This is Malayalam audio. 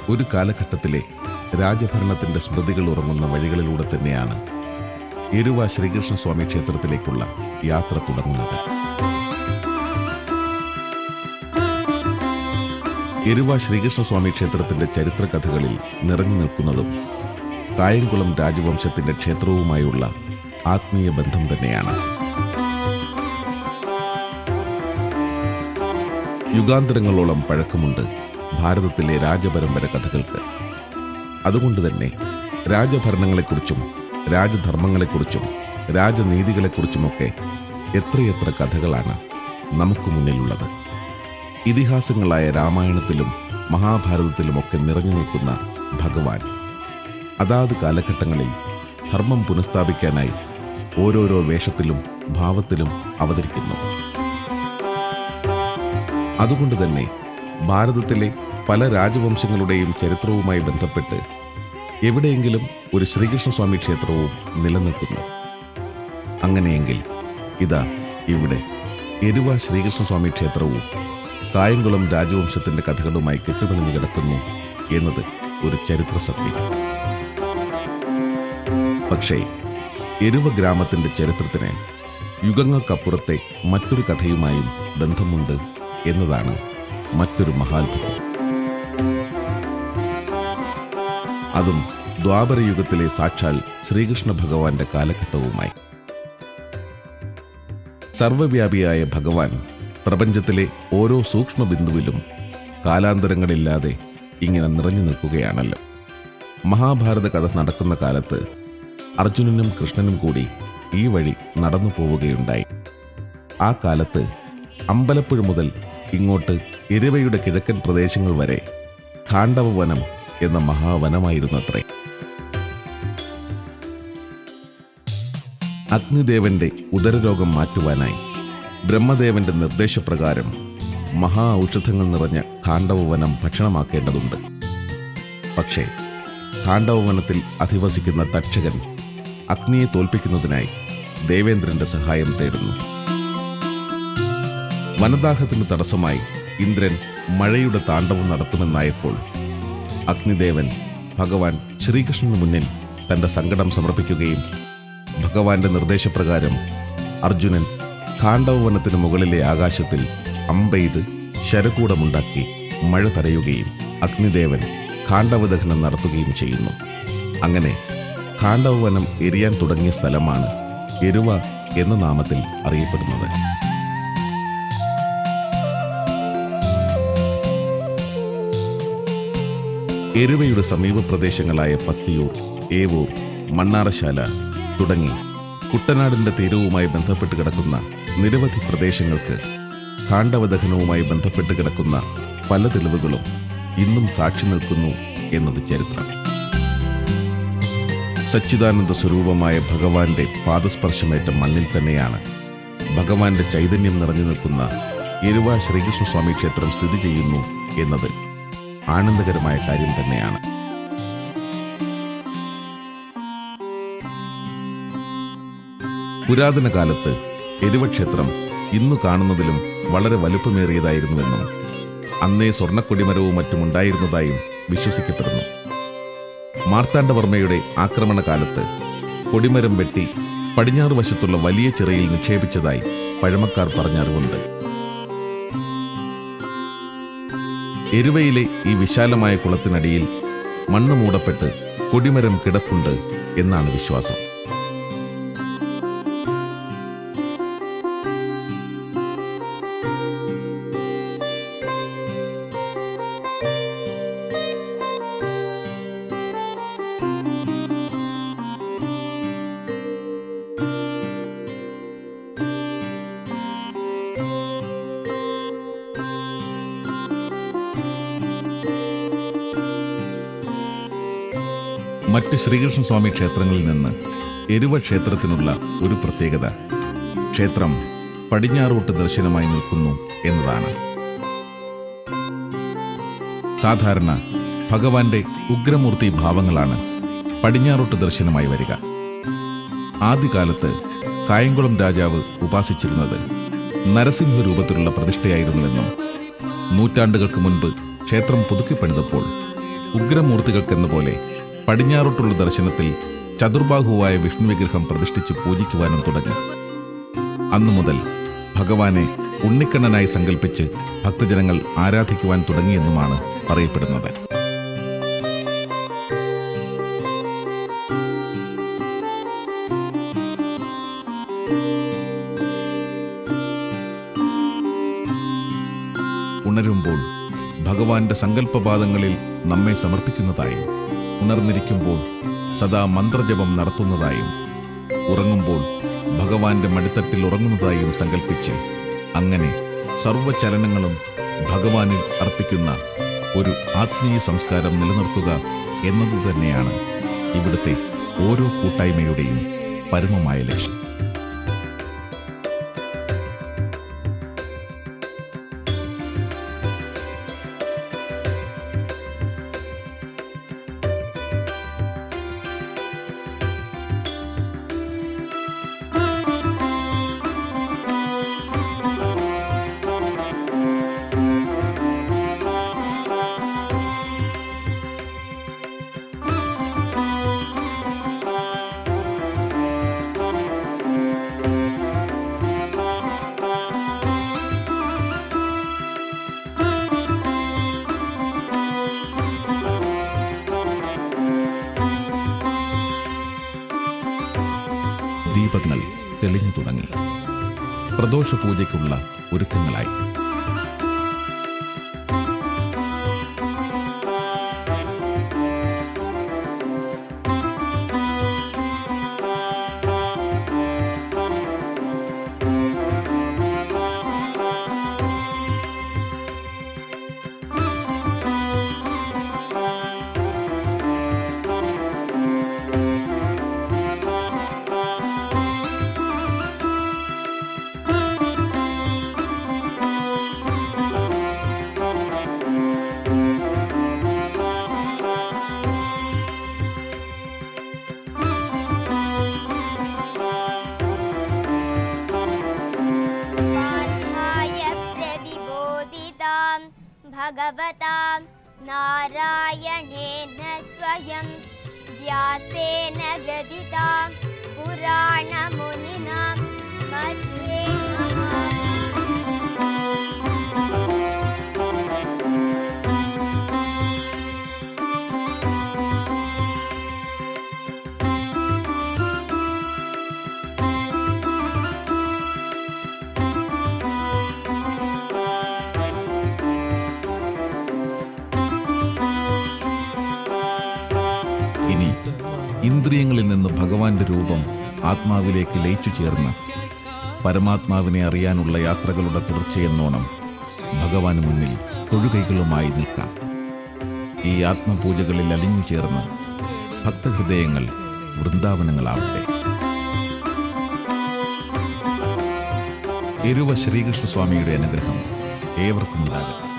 ഒരു കാലഘട്ടത്തിലെ രാജഭരണത്തിന്റെ സ്മൃതികൾ ഉറങ്ങുന്ന വഴികളിലൂടെ തന്നെയാണ് എരുവ ശ്രീകൃഷ്ണസ്വാമി ക്ഷേത്രത്തിലേക്കുള്ള യാത്ര തുടങ്ങുന്നത്. എരുവ ശ്രീകൃഷ്ണസ്വാമി ക്ഷേത്രത്തിന്റെ ചരിത്ര കഥകളിൽ നിറഞ്ഞു നിൽക്കുന്നതും കായംകുളം രാജവംശത്തിന്റെ ക്ഷേത്രവുമായുള്ള ആത്മീയ ബന്ധം തന്നെയാണ്. യുഗാന്തരങ്ങളോളം പഴക്കമുണ്ട് ഭാരതത്തിലെ രാജപരമ്പര കഥകൾക്ക്. അതുകൊണ്ട് തന്നെ രാജഭരണങ്ങളെക്കുറിച്ചും രാജധർമ്മങ്ങളെക്കുറിച്ചും രാജനീതികളെക്കുറിച്ചുമൊക്കെ എത്രയെത്ര കഥകളാണ് നമുക്ക് മുന്നിലുള്ളത്. ഇതിഹാസങ്ങളായ രാമായണത്തിലും മഹാഭാരതത്തിലുമൊക്കെ നിറഞ്ഞു നിൽക്കുന്ന ഭഗവാൻ അതാത് കാലഘട്ടങ്ങളിൽ ധർമ്മം പുനഃസ്ഥാപിക്കാനായി ഓരോരോ വേഷത്തിലും ഭാവത്തിലും അവതരിക്കുന്നു. അതുകൊണ്ട് തന്നെ ഭാരതത്തിലെ പല രാജവംശങ്ങളുടെയും ചരിത്രവുമായി ബന്ധപ്പെട്ട് എവിടെയെങ്കിലും ഒരു ശ്രീകൃഷ്ണസ്വാമി ക്ഷേത്രവും നിലനിൽക്കുന്നു. അങ്ങനെയെങ്കിൽ ഇതാ ഇവിടെ എരുവ ശ്രീകൃഷ്ണസ്വാമി ക്ഷേത്രവും കായംകുളം രാജവംശത്തിന്റെ കഥകളുമായി കെട്ടുപിണഞ്ഞു കിടക്കുന്നു എന്നത് ഒരു ചരിത്ര സത്യം. പക്ഷേ എരുവ ഗ്രാമത്തിന്റെ ചരിത്രത്തിന് യുഗങ്ങൾക്കപ്പുറത്തെ മറ്റൊരു കഥയുമായും ബന്ധമുണ്ട് എന്നതാണ് മറ്റൊരു മഹാത്ഭുതം. അതും ദ്വാപരയുഗത്തിലെ സാക്ഷാൽ ശ്രീകൃഷ്ണ ഭഗവാന്റെ കാലഘട്ടവുമായി. സർവവ്യാപിയായ ഭഗവാൻ പ്രപഞ്ചത്തിലെ ഓരോ സൂക്ഷ്മ ബിന്ദുവിലും കാലാന്തരങ്ങളില്ലാതെ ഇങ്ങനെ നിറഞ്ഞു നിൽക്കുകയാണല്ലോ. മഹാഭാരത കഥ നടക്കുന്ന കാലത്ത് അർജുനനും കൃഷ്ണനും കൂടി ഈ വഴി നടന്നു പോവുകയുണ്ടായി. ആ കാലത്ത് അമ്പലപ്പുഴ മുതൽ ഇങ്ങോട്ട് എരുവയുടെ കിഴക്കൻ പ്രദേശങ്ങൾ വരെ ഖാണ്ഡവവനം എന്ന മഹാവനമായിരുന്നത്രേ. അഗ്നിദേവന്റെ ഉദരരോഗം മാറ്റുവാനായി ബ്രഹ്മദേവന്റെ നിർദ്ദേശപ്രകാരം മഹാ ഔഷധങ്ങൾ നിറഞ്ഞ ഖാണ്ഡവവനം ഭക്ഷണമാക്കേണ്ടതുണ്ട്. പക്ഷേ ഖാണ്ഡവവനത്തിൽ അധിവസിക്കുന്ന തക്ഷകൻ അഗ്നിയെ തോൽപ്പിക്കുന്നതിനായി ദേവേന്ദ്രന്റെ സഹായം തേടുന്നു. വനദാഹത്തിന് തടസ്സമായി ഇന്ദ്രൻ മഴയുടെ താണ്ഡവം നടത്തുമെന്നായപ്പോൾ അഗ്നിദേവൻ ഭഗവാൻ ശ്രീകൃഷ്ണന് മുന്നിൽ തന്റെ സങ്കടം സമർപ്പിക്കുകയും ഭഗവാന്റെ നിർദ്ദേശപ്രകാരം അർജുനൻ ഖാണ്ഡവവനത്തിന് മുകളിലെ ആകാശത്തിൽ അമ്പെയ്ത് ശരകൂടമുണ്ടാക്കി മഴ തടയുകയും അഗ്നിദേവൻ ഖാണ്ഡവദഹനം നടത്തുകയും ചെയ്യുന്നു. അങ്ങനെ ഖാണ്ഡവവനം എരിയാൻ തുടങ്ങിയ സ്ഥലമാണ് എരുവ എന്ന നാമത്തിൽ അറിയപ്പെടുന്നത്. എരുവയുടെ സമീപ പ്രദേശങ്ങളായ പത്തിയൂർ, ഏവൂർ, മണ്ണാറശാല തുടങ്ങി കുട്ടനാടിന്റെ തീരവുമായി ബന്ധപ്പെട്ട് കിടക്കുന്ന നിരവധി പ്രദേശങ്ങൾക്ക് ഖാണ്ഡവദഹനവുമായി ബന്ധപ്പെട്ട് കിടക്കുന്ന പല തെളിവുകളും ഇന്നും സാക്ഷി നിൽക്കുന്നു എന്നത് ചരിത്രം. സച്ചിദാനന്ദ സ്വരൂപമായ ഭഗവാന്റെ പാദസ്പർശമേറ്റ മണ്ണിൽ തന്നെയാണ് ഭഗവാന്റെ ചൈതന്യം നിറഞ്ഞു നിൽക്കുന്ന എരുവ ശ്രീകൃഷ്ണസ്വാമി ക്ഷേത്രം സ്ഥിതി ചെയ്യുന്നു എന്നത് ആനന്ദകരമായ കാര്യം തന്നെയാണ്. പുരാതന കാലത്ത് എരുവക്ഷേത്രം ഇന്നു കാണുന്നതിലും വളരെ വലുപ്പമേറിയതായിരുന്നുവെന്നും അന്നേ സ്വർണ്ണക്കൊടിമരവും മറ്റുമുണ്ടായിരുന്നതായും വിശ്വസിക്കപ്പെടുന്നു. മാർത്താണ്ഡവർമ്മയുടെ ആക്രമണകാലത്ത് കൊടിമരം വെട്ടി പടിഞ്ഞാറ് വശത്തുള്ള വലിയ ചിറയിൽ നിക്ഷേപിച്ചതായി പഴമക്കാർ പറഞ്ഞറിവുണ്ട്. എരുവയിലെ ഈ വിശാലമായ കുളത്തിനടിയിൽ മണ്ണ് മൂടപ്പെട്ട് കൊടിമരം കിടപ്പുണ്ട് എന്നാണ് വിശ്വാസം. മറ്റ് ശ്രീകൃഷ്ണസ്വാമി ക്ഷേത്രങ്ങളിൽ നിന്ന് എരുവ ക്ഷേത്രത്തിനുള്ള ഒരു പ്രത്യേകത ക്ഷേത്രം പടിഞ്ഞാറോട്ട് ദർശനമായി നിൽക്കുന്നു എന്നതാണ്. സാധാരണ ഭഗവാന്റെ ഉഗ്രമൂർത്തി ഭാവങ്ങളാണ് പടിഞ്ഞാറോട്ട് ദർശനമായി വരിക. ആദ്യകാലത്ത് കായംകുളം രാജാവ് ഉപാസിച്ചിരുന്നത് നരസിംഹ രൂപത്തിലുള്ള പ്രതിഷ്ഠയായിരുന്നുവെന്നും നൂറ്റാണ്ടുകൾക്ക് മുൻപ് ക്ഷേത്രം പുതുക്കിപ്പണിതപ്പോൾ ഉഗ്രമൂർത്തികൾക്കെന്ന പോലെ പടിഞ്ഞാറോട്ടുള്ള ദർശനത്തിൽ ചതുർബാഹുവായ വിഷ്ണു വിഗ്രഹം പ്രതിഷ്ഠിച്ച് പൂജിക്കുവാനും തുടങ്ങി. അന്നു മുതൽ ഭഗവാനെ ഉണ്ണിക്കണ്ണനായി സങ്കല്പിച്ച് ഭക്തജനങ്ങൾ ആരാധിക്കുവാൻ തുടങ്ങിയെന്നുമാണ് പറയപ്പെടുന്നത്. ഉണരുമ്പോൾ ഭഗവാന്റെ സങ്കല്പപാദങ്ങളിൽ നമ്മെ സമർപ്പിക്കുന്നതായും, ഉണർന്നിരിക്കുമ്പോൾ സദാ മന്ത്രജപം നടത്തുന്നതായും, ഉറങ്ങുമ്പോൾ ഭഗവാന്റെ മടിത്തട്ടിൽ ഉറങ്ങുന്നതായും സങ്കല്പിച്ച് അങ്ങനെ സർവ്വചലനങ്ങളും ഭഗവാനിൽ അർപ്പിക്കുന്ന ഒരു ആത്മീയ സംസ്കാരം നിലനിർത്തുക എന്നത് തന്നെയാണ് ഇവിടുത്തെ ഓരോ കൂട്ടായ്മയുടെയും പരമമായ ലക്ഷ്യം. ദീപങ്ങൾ തെളിഞ്ഞു തുടങ്ങി. പ്രദോഷ പൂജയ്ക്കുള്ള ഒരുക്കങ്ങളായി. भगवतां नारायणेन स्वयं व्यासेन गदितां पुराणमुनिना मध्ये ഇനി ഇന്ദ്രിയങ്ങളിൽ നിന്ന് ഭഗവാന്റെ രൂപം ആത്മാവിലേക്ക് ലയിച്ചു ചേർന്ന് പരമാത്മാവിനെ അറിയാനുള്ള യാത്രകളുടെ തുടർച്ചയെന്നോണം ഭഗവാന് മുന്നിൽ തൊഴുകൈകളുമായി നിൽക്കാം. ഈ ആത്മപൂജകളിൽ അലിഞ്ഞു ചേർന്ന് ഭക്തഹൃദയങ്ങൾ വൃന്ദാവനങ്ങളാവട്ടെ. എരുവ ശ്രീകൃഷ്ണസ്വാമിയുടെ അനുഗ്രഹം ഏവർക്കും ഉണ്ടാകട്ടെ.